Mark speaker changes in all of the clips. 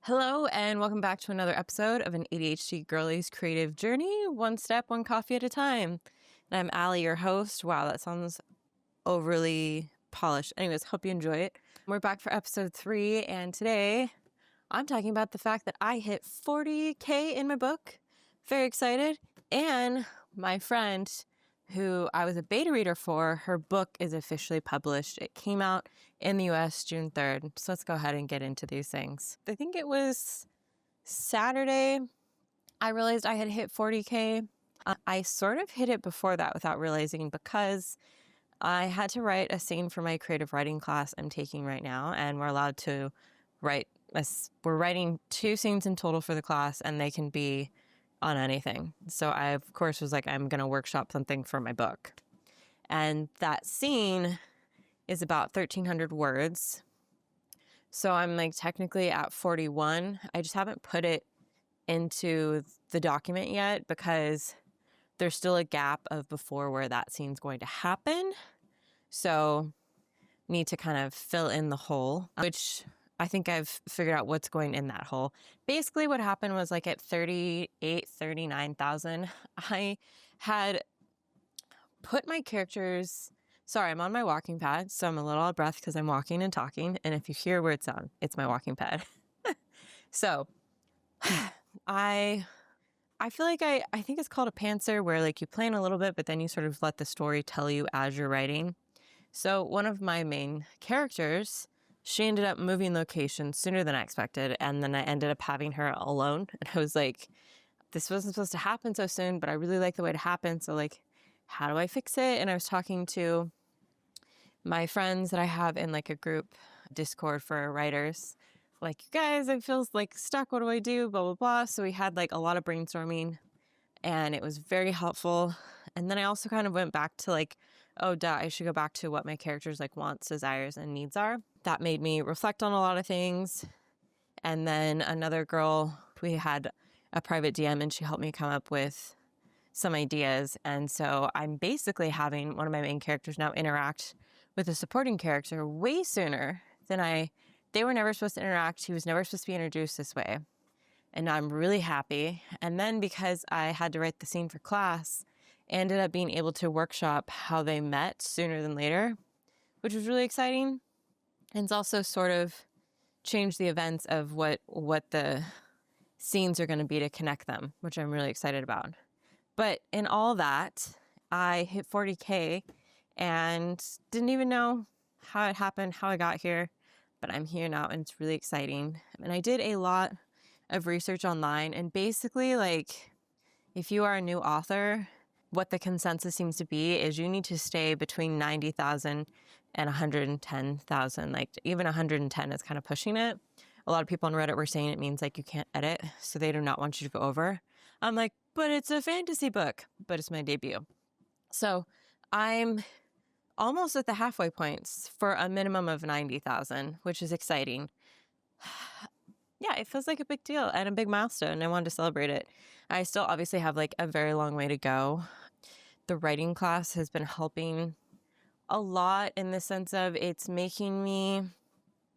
Speaker 1: Hello, and welcome back to another episode of an ADHD Girlie's creative journey, one step, one coffee at a time. And I'm Allie, your host. Wow, that sounds overly polished. Anyways, hope you enjoy it. We're back for episode 3, and today I'm talking about the fact that I hit 40K in my book. Very excited. And my friend, who I was a beta reader for, her book is officially published. It came out in the US June 3rd. So let's go ahead and get into these things. I think it was Saturday I realized I had hit 40K. I sort of hit it before that without realizing because I had to write a scene for my creative writing class I'm taking right now, and we're allowed to write, we're writing 2 scenes in total for the class, and they can be on anything. So I, of course, was like, I'm going to workshop something for my book. And that scene is about 1,300 words. So I'm like technically at 41. I just haven't put it into the document yet because there's still a gap of before where that scene's going to happen. So need to kind of fill in the hole, which I think I've figured out what's going in that hole. Basically what happened was like at 39,000, I had put my characters, sorry, I'm on my walking pad, so I'm a little out of breath because I'm walking and talking. And if you hear weird sound, it's my walking pad. So I feel like I think it's called a pantser, where like you plan a little bit, but then you sort of let the story tell you as you're writing. So one of my main characters, she ended up moving locations sooner than I expected. And then I ended up having her alone. And I was like, this wasn't supposed to happen so soon, but I really like the way it happened. So like, how do I fix it? And I was talking to my friends that I have in like a group Discord for writers. Like, you guys, I feel like stuck. What do I do? Blah, blah, blah. So we had like a lot of brainstorming, and it was very helpful. And then I also kind of went back to like, oh, duh, I should go back to what my characters like wants, desires, and needs are. That made me reflect on a lot of things. And then another girl, we had a private DM, and she helped me come up with some ideas. And so I'm basically having one of my main characters now interact with a supporting character way sooner than they were never supposed to interact. He was never supposed to be introduced this way. And now I'm really happy. And then because I had to write the scene for class, I ended up being able to workshop how they met sooner than later, which was really exciting. And it's also sort of changed the events of what the scenes are going to be to connect them, which I'm really excited about. But in all that, I hit 40K and didn't even know how it happened, how I got here. But I'm here now, and it's really exciting. And I did a lot of research online, and basically, like, if you are a new author, what the consensus seems to be is you need to stay between 90,000 and 110,000. Like, even 110 is kind of pushing it. A lot of people on Reddit were saying it means like you can't edit, so they do not want you to go over. I'm like, but it's a fantasy book, but it's my debut. So I'm almost at the halfway points for a minimum of 90,000, which is exciting. Yeah, it feels like a big deal and a big milestone. I wanted to celebrate it. I still obviously have like a very long way to go. The writing class has been helping a lot in the sense of it's making me,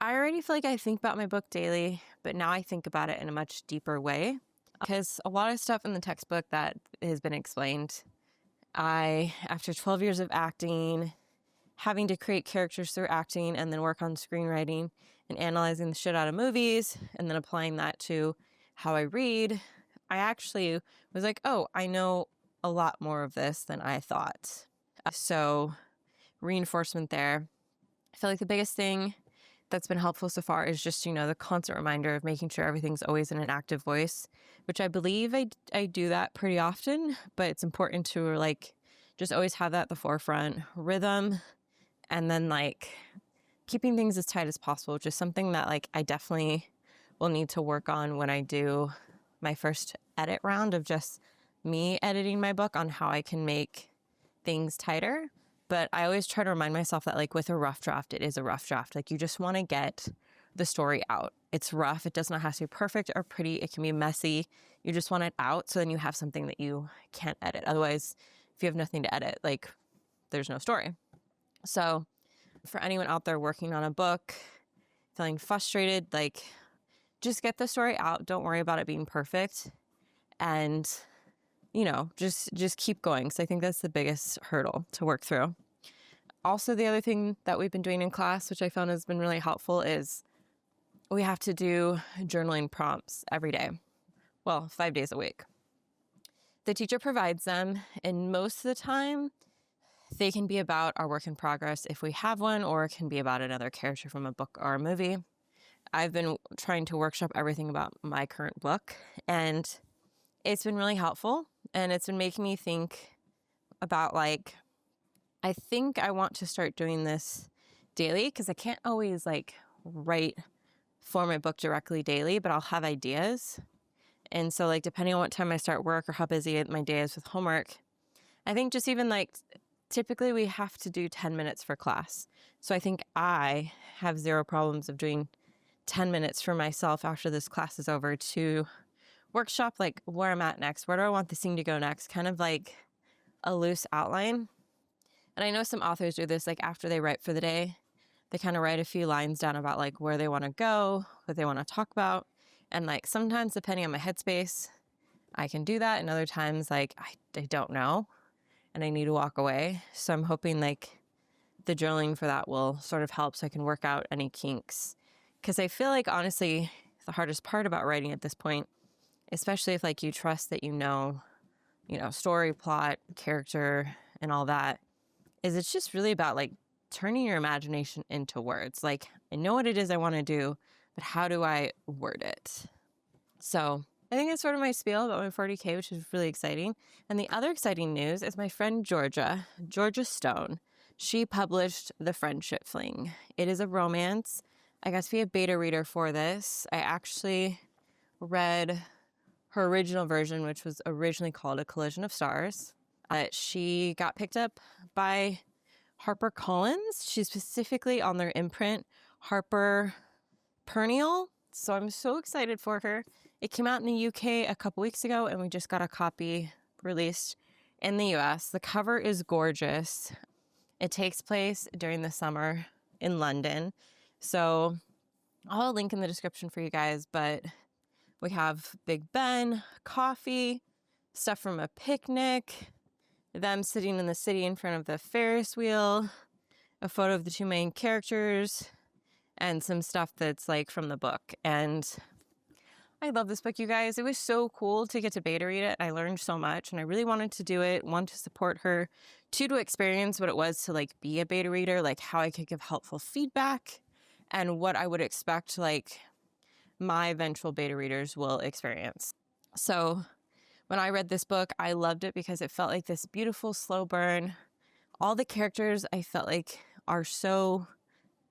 Speaker 1: I already feel like I think about my book daily, but now I think about it in a much deeper way because a lot of stuff in the textbook that has been explained, after 12 years of acting, having to create characters through acting and then work on screenwriting and analyzing the shit out of movies and then applying that to how I read, I actually was like, oh, I know a lot more of this than I thought. So reinforcement there. I feel like the biggest thing that's been helpful so far is just, the constant reminder of making sure everything's always in an active voice, which I believe I do that pretty often, but it's important to like just always have that at the forefront. Rhythm, and then like keeping things as tight as possible, which is something that like I definitely will need to work on when I do my first edit round of just me editing my book on how I can make things tighter. But I always try to remind myself that like with a rough draft, it is a rough draft. Like you just want to get the story out. It's rough. It does not have to be perfect or pretty. It can be messy. You just want it out so then you have something that you can't edit. Otherwise, if you have nothing to edit, like there's no story. So for anyone out there working on a book, feeling frustrated, like just get the story out. Don't worry about it being perfect. And, just keep going. So I think that's the biggest hurdle to work through. Also, the other thing that we've been doing in class, which I found has been really helpful, is we have to do journaling prompts every day. Well, 5 days a week. The teacher provides them, and most of the time, they can be about our work in progress if we have one, or it can be about another character from a book or a movie. I've been trying to workshop everything about my current book, and it's been really helpful, and it's been making me think about, I think I want to start doing this daily, because I can't always, write for my book directly daily, but I'll have ideas. And so, depending on what time I start work or how busy my day is with homework, I think just even, typically we have to do 10 minutes for class. So I think I have zero problems of doing 10 minutes for myself after this class is over to workshop, where I'm at next. Where do I want the scene to go next? Kind of like a loose outline. And I know some authors do this, after they write for the day, they kind of write a few lines down about where they want to go, what they want to talk about. And sometimes, depending on my headspace, I can do that. And other times, I don't know and I need to walk away. So I'm hoping the journaling for that will sort of help so I can work out any kinks. Because I feel honestly, the hardest part about writing at this point, especially if you trust that story, plot, character, and all that, is it's just really about turning your imagination into words. I know what it is I want to do, but how do I word it? So I think that's sort of my spiel about my 40K, which is really exciting. And the other exciting news is my friend Georgia Stone. She published The Friendship Fling. It is a romance. I got to be a beta reader for this. I actually read her original version, which was originally called A Collision of Stars. She got picked up by HarperCollins. She's specifically on their imprint, Harper Perennial. So I'm so excited for her. It came out in the UK a couple weeks ago, and we just got a copy released in the US. The cover is gorgeous. It takes place during the summer in London. So I'll have a link in the description for you guys, but we have Big Ben, coffee, stuff from a picnic, them sitting in the city in front of the Ferris wheel, a photo of the two main characters, and some stuff that's from the book. And I love this book, you guys. It was so cool to get to beta read it. I learned so much, and I really wanted to do it. One, to support her. Two, to experience what it was to be a beta reader, how I could give helpful feedback, and what I would expect my eventual beta readers will experience. So when I read this book, I loved it because it felt like this beautiful slow burn. All the characters I felt are so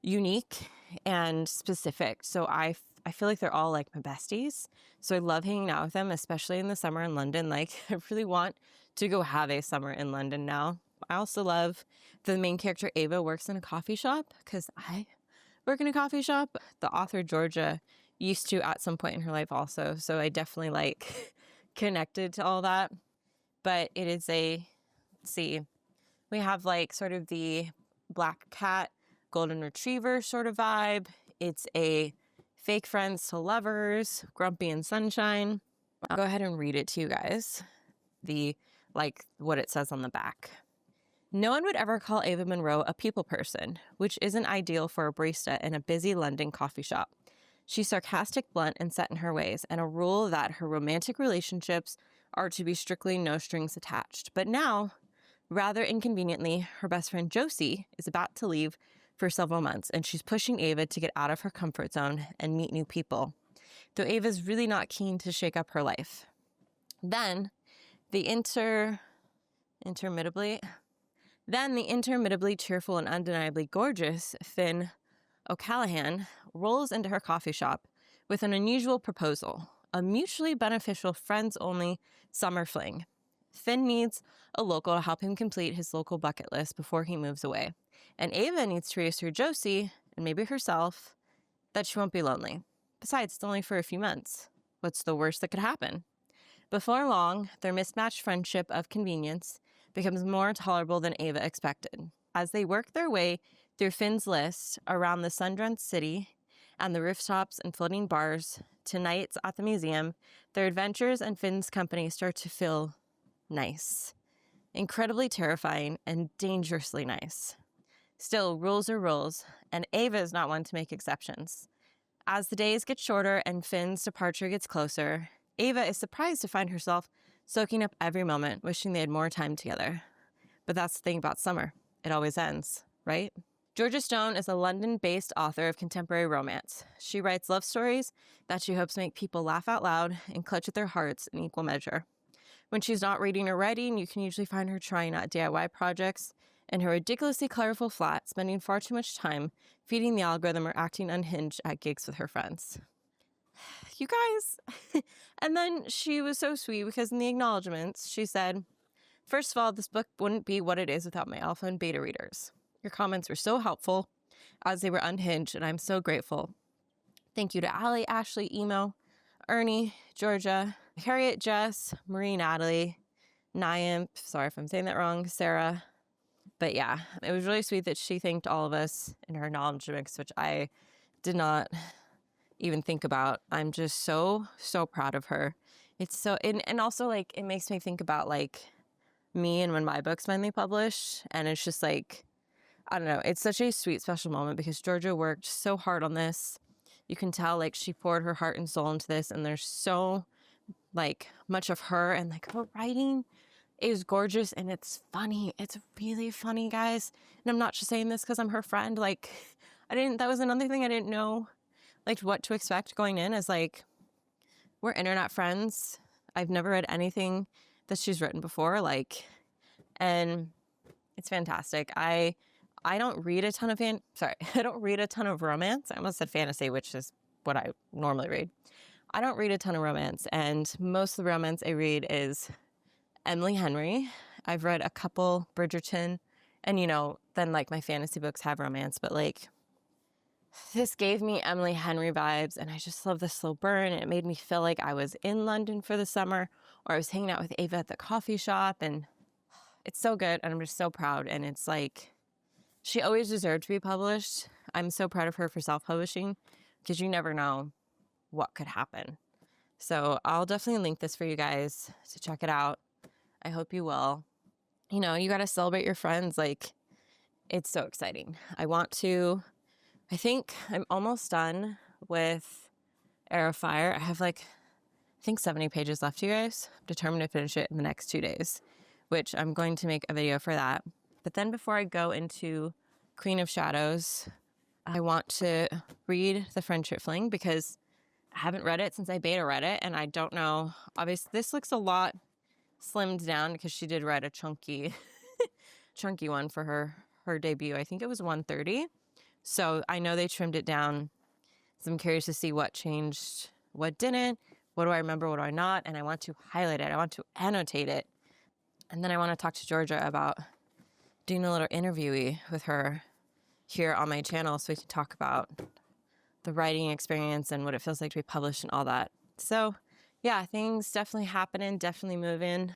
Speaker 1: unique and specific. So I feel like they're all my besties. So I love hanging out with them, especially in the summer in London. I really want to go have a summer in London now. I also love the main character, Ava, works in a coffee shop, because I work in a coffee shop. The author, Georgia, used to at some point in her life also. So I definitely connected to all that. But it is we have sort of the black cat, golden retriever sort of vibe. It's a fake friends to lovers, Grumpy and Sunshine. I'll go ahead and read it to you guys. What it says on the back. No one would ever call Ava Monroe a people person, which isn't ideal for a barista in a busy London coffee shop. She's sarcastic, blunt, and set in her ways, and a rule that her romantic relationships are to be strictly no strings attached. But now, rather inconveniently, her best friend Josie is about to leave for several months, and she's pushing Ava to get out of her comfort zone and meet new people, though Ava's really not keen to shake up her life. Then, the interminably cheerful and undeniably gorgeous Finn O'Callaghan rolls into her coffee shop with an unusual proposal, a mutually beneficial friends-only summer fling. Finn needs a local to help him complete his local bucket list before he moves away. And Ava needs to reassure Josie, and maybe herself, that she won't be lonely. Besides, it's only for a few months. What's the worst that could happen? Before long, their mismatched friendship of convenience becomes more tolerable than Ava expected. As they work their way through Finn's list around the sun-drenched city and the rooftops and floating bars to nights at the museum, their adventures and Finn's company start to feel nice. Incredibly terrifying and dangerously nice. Still, rules are rules, and Ava is not one to make exceptions. As the days get shorter and Finn's departure gets closer, Ava is surprised to find herself soaking up every moment, wishing they had more time together. But that's the thing about summer. It always ends, right? Georgia Stone is a London-based author of contemporary romance. She writes love stories that she hopes make people laugh out loud and clutch at their hearts in equal measure. When she's not reading or writing, you can usually find her trying out DIY projects in her ridiculously colorful flat, spending far too much time feeding the algorithm or acting unhinged at gigs with her friends. You guys. And then she was so sweet because in the acknowledgments, she said, "First of all, this book wouldn't be what it is without my alpha and beta readers. Your comments were so helpful as they were unhinged, and I'm so grateful. Thank you to Allie, Ashley, Emo, Ernie, Georgia, Harriet, Jess, Marie, Natalie, Nyam, sorry if I'm saying that wrong, Sarah." But yeah, it was really sweet that she thanked all of us in her acknowledgments, which I did not even think about. I'm just so proud of her. It's so, and also like, it makes me think about like me and when my book's finally published, and it's just like, I don't know, it's such a sweet, special moment because Georgia worked so hard on this. You can tell like she poured her heart and soul into this, and there's so like much of her, and like her writing is gorgeous and it's funny. It's really funny, guys. And I'm not just saying this because I'm her friend. Like that was another thing I didn't know like what to expect going in, is like we're internet friends. I've never read anything that she's written before, like, and it's fantastic. I don't read a ton of I don't read a ton of romance. I almost said fantasy, which is what I normally read. I don't read a ton of romance, and most of the romance I read is Emily Henry. I've read a couple Bridgerton, and then like my fantasy books have romance, but like this gave me Emily Henry vibes, and I just love the slow burn, and it made me feel like I was in London for the summer, or I was hanging out with Ava at the coffee shop, and it's so good, and I'm just so proud, and it's like she always deserved to be published. I'm so proud of her for self-publishing because you never know what could happen. So I'll definitely link this for you guys to check it out. I hope you will. You got to celebrate your friends. Like, it's so exciting. I think I'm almost done with Air of Fire. I have 70 pages left, you guys. I'm determined to finish it in the next 2 days, which I'm going to make a video for that. But then before I go into Queen of Shadows, I want to read The Friendship Fling because I haven't read it since I beta read it, and I don't know. Obviously, this looks a lot slimmed down because she did write a chunky one for her debut. I think it was 130. So I know they trimmed it down. So I'm curious to see what changed, what didn't, what do I remember, what do I not, and I want to highlight it. I want to annotate it. And then I want to talk to Georgia about doing a little interviewee with her here on my channel so we can talk about the writing experience and what it feels like to be published and all that. So yeah, things definitely happening, definitely moving.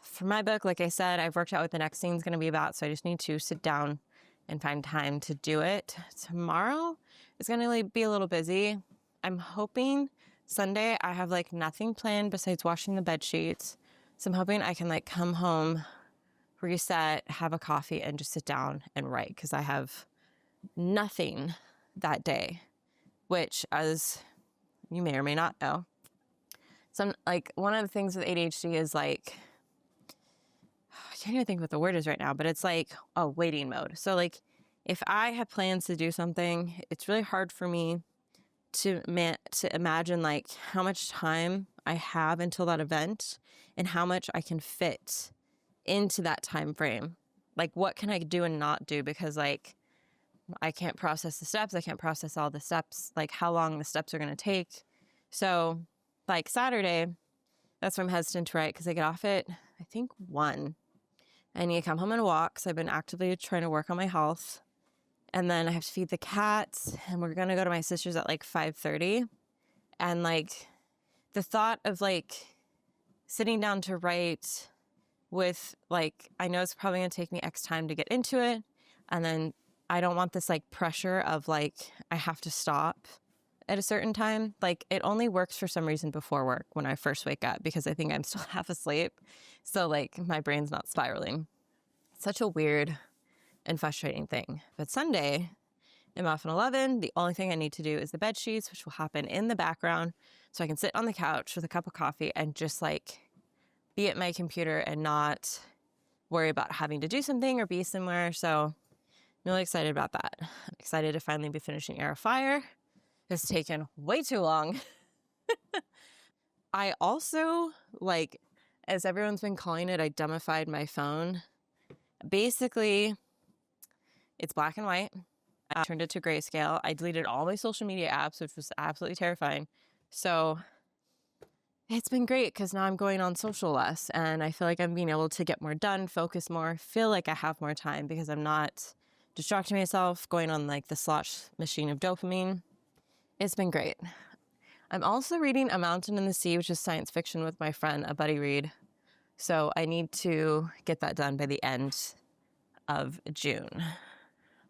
Speaker 1: For my book, like I said, I've worked out what the next scene's going to be about, so I just need to sit down and find time to do it. Tomorrow is going to be a little busy. I'm hoping Sunday I have nothing planned besides washing the bed sheets. So I'm hoping I can come home, reset, have a coffee, and just sit down and write because I have nothing that day, which, as you may or may not know, some one of the things with ADHD is I can't even think what the word is right now, but it's waiting mode. So if I have plans to do something, it's really hard for me to imagine how much time I have until that event and how much I can fit into that time frame. What can I do and not do? Because I can't process the steps. I can't process all the steps, how long the steps are going to take. So Saturday, that's why I'm hesitant to write because I get off at, I think, 1. I need to come home and walk because I've been actively trying to work on my health. And then I have to feed the cats, and we're going to go to my sister's at 5:30. And the thought of sitting down to write with I know it's probably going to take me X time to get into it. And then I don't want this pressure of I have to stop at a certain time. Like, it only works for some reason before work when I first wake up, because I think I'm still half asleep. So like my brain's not spiraling. Such a weird and frustrating thing. But Sunday, I'm off at 11. The only thing I need to do is the bed sheets, which will happen in the background. So I can sit on the couch with a cup of coffee and just like be at my computer and not worry about having to do something or be somewhere. So I'm really excited about that. I'm excited to finally be finishing Air of Fire. It's taken way too long. I also, like, as everyone's been calling it, I dumbified my phone. Basically, it's black and white. I turned it to grayscale. I deleted all my social media apps, which was absolutely terrifying. So it's been great because now I'm going on social less, and I feel like I'm being able to get more done, focus more, feel like I have more time because I'm not distracting myself, going on like the slosh machine of dopamine. It's been great. I'm also reading A Mountain in the Sea, which is science fiction with my friend, a buddy read. So I need to get that done by the end of June.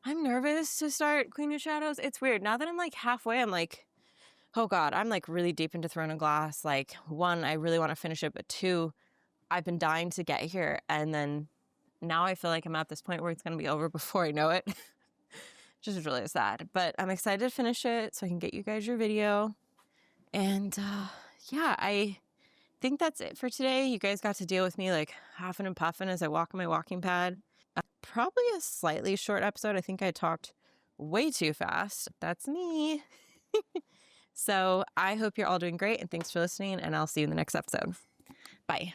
Speaker 1: I'm nervous to start Queen of Shadows. It's weird. Now that I'm like halfway, I'm like, oh God, I'm like really deep into Throne of Glass. Like, one, I really want to finish it, but two, I've been dying to get here. And then now I feel like I'm at this point where it's going to be over before I know it. Which is really sad. But I'm excited to finish it so I can get you guys your video. And yeah, I think that's it for today. You guys got to deal with me like huffing and puffing as I walk on my walking pad. Probably a slightly short episode. I think I talked way too fast. That's me. So I hope you're all doing great, and thanks for listening, and I'll see you in the next episode. Bye.